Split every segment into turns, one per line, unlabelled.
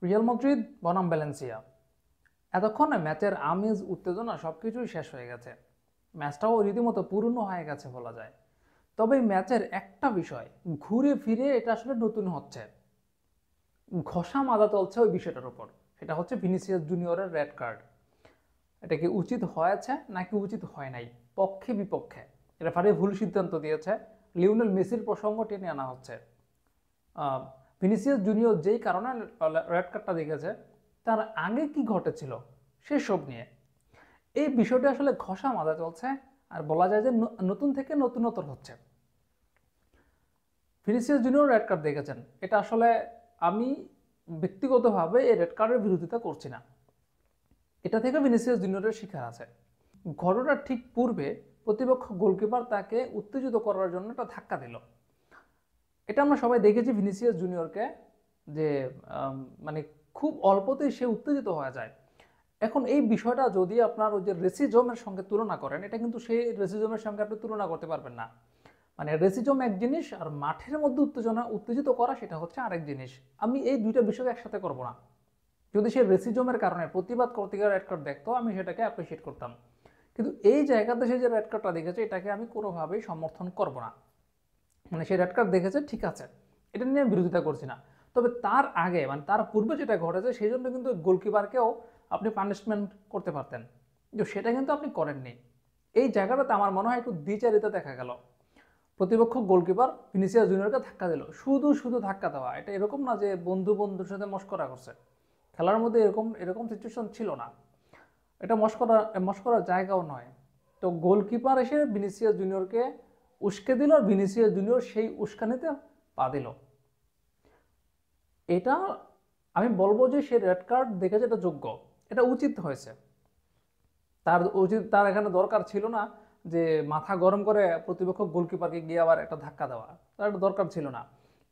Real Madrid বনাম Valencia. এতক্ষণে ম্যাচের আমেজ উত্তেজনা সবকিছুই শেষ হয়ে গেছে। ম্যাচটাও রীতিমতো পুরনো হয়ে গেছে বলা যায়। তবে এই ম্যাচের একটা বিষয় ঘুরে ফিরে এটা আসলে নতুন হচ্ছে, ঘষা মাজা চলছে ওই বিষয়টার উপর। সেটা হচ্ছে ভিনিসিয়াস জুনিয়রের রেড কার্ড। এটা কি উচিত হয়েছে নাকি উচিত হয় নাই, পক্ষে বিপক্ষে রেফারি ভুল সিদ্ধান্ত দিয়েছে। লিওনেল মেসির প্রসঙ্গ টেনে আনা হচ্ছে। ভিনিসিয়াস জুনিয়র যেই কারণে রেড কার্ডটা দেখেছে, তার আগে কি ঘটেছিল সেসব নিয়ে এই বিষয়টা আসলে ঘষা মাজা চলছে। আর বলা যায় যে নতুন থেকে নতুনতর হচ্ছে। ভিনিসিয়াস জুনিয়র রেড কার্ড দেখেছেন, এটা আসলে আমি ব্যক্তিগতভাবে এই রেড কার্ডের বিরোধিতা করছি না। এটা থেকে ভিনিসিয়াস জুনিয়রের শিকার আছে। ঘটনার ঠিক পূর্বে প্রতিপক্ষ গোলকিপার তাকে উত্তেজিত করার জন্য একটা ধাক্কা দিল। এটা আমরা সবাই দেখেছি ভিনিসিয়াস জুনিয়রকে, যে মানে খুব অল্পতেই সে উত্তেজিত হয়ে যায়। এখন এই বিষয়টা যদি আপনার ওই যে রেসিজমের সঙ্গে তুলনা করেন, এটা কিন্তু সেই রেসিজমের সঙ্গে আপনি তুলনা করতে পারবেন না। মানে রেসিজম এক জিনিস আর মাঠের মধ্যে উত্তেজিত করা সেটা হচ্ছে আরেক জিনিস। আমি এই দুইটা বিষয় একসাথে করব না। যদি সে রেসিজমের কারণে প্রতিবাদ করতে গিয়ে রেড কার্ড দেখতো, আমি সেটাকে অ্যাপ্রিসিয়েট করতাম। কিন্তু এই জায়গাতে সে যে রেড কার্ডটা দেখেছে, এটাকে আমি কোনোভাবেই সমর্থন করব না। মানে সে রেড কার্ড দেখেছে, ঠিক আছে, এটা নিয়ে আমি বিরোধিতা করছি না। তবে তার আগে মানে তার পূর্বে যেটা ঘটেছে, সেই জন্য কিন্তু গোলকিপারকেও আপনি পানিশমেন্ট করতে পারতেন, কিন্তু সেটা কিন্তু আপনি করেননি। এই জায়গাটাতে আমার মনে হয় একটু দ্বিচারিতা দেখা গেল। প্রতিপক্ষ গোলকিপার ভিনিসিয়াস জুনিয়রকে ধাক্কা দিল, শুধু শুধু ধাক্কা দেওয়া। এটা এরকম না যে বন্ধু বন্ধুর সাথে মস্করা করছে। খেলার মধ্যে এরকম এরকম সিচুয়েশন ছিল না। এটা মস্করার জায়গাও নয়। তো গোলকিপার এসে ভিনিসিয়াস জুনিয়রকে উস্কে দিল, আর ভিনিসিয়াস জুনিয়র সেই উস্কানিতে পা দিল। এটা আমি বলবো যে সে রেড কার্ড দেখে যেটা যোগ্য, এটা উচিত হয়েছে। তার এখানে দরকার ছিল না যে মাথা গরম করে প্রতিপক্ষ গোলকিপারকে গিয়ে আবার একটা ধাক্কা দেওয়া। তার একটা দরকার ছিল না।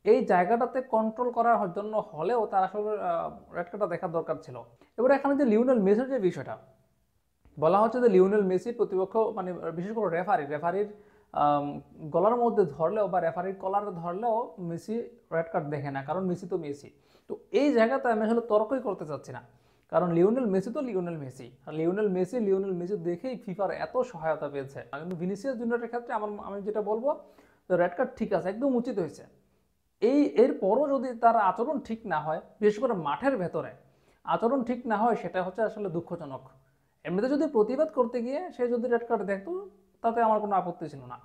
এই জায়গাটাতে কন্ট্রোল করার জন্য হলেও তার আসলে রেড কার্ডটা দেখার দরকার ছিল। এবার এখানে যে লিওনেল মেসির যে বিষয়টা বলা হচ্ছে, যে লিওনেল মেসি প্রতিপক্ষ মানে বিশেষ করে রেফারির গলার মধ্যে ধরলেও বা রেফারির কলারে ধরলেও মেসি রেড কার্ড দেখে না, কারণ মেসি তো মেসি। তো এই জায়গাতে আমি আসলে তর্কই করতে চাচ্ছি না, কারণ লিওনেল মেসি তো লিওনেল মেসি, আর লিওনেল মেসি দেখেই ফিফার এত সহায়তা পেয়েছে। কিন্তু ভিনিসিয়াস জুনিয়রের ক্ষেত্রে আমি যেটা বলবো, রেড কার্ড ঠিক আছে, একদম উচিত হয়েছে। এরপরও যদি তার আচরণ ঠিক না হয়, বিশেষ করে মাঠের ভেতরে আচরণ ঠিক না হয়, সেটা হচ্ছে আসলে দুঃখজনক। এমনিতে যদি প্রতিবাদ করতে গিয়ে সে যদি রেড কার্ড দেখতো, তাতে আমার কোনো আপত্তি ছিল না।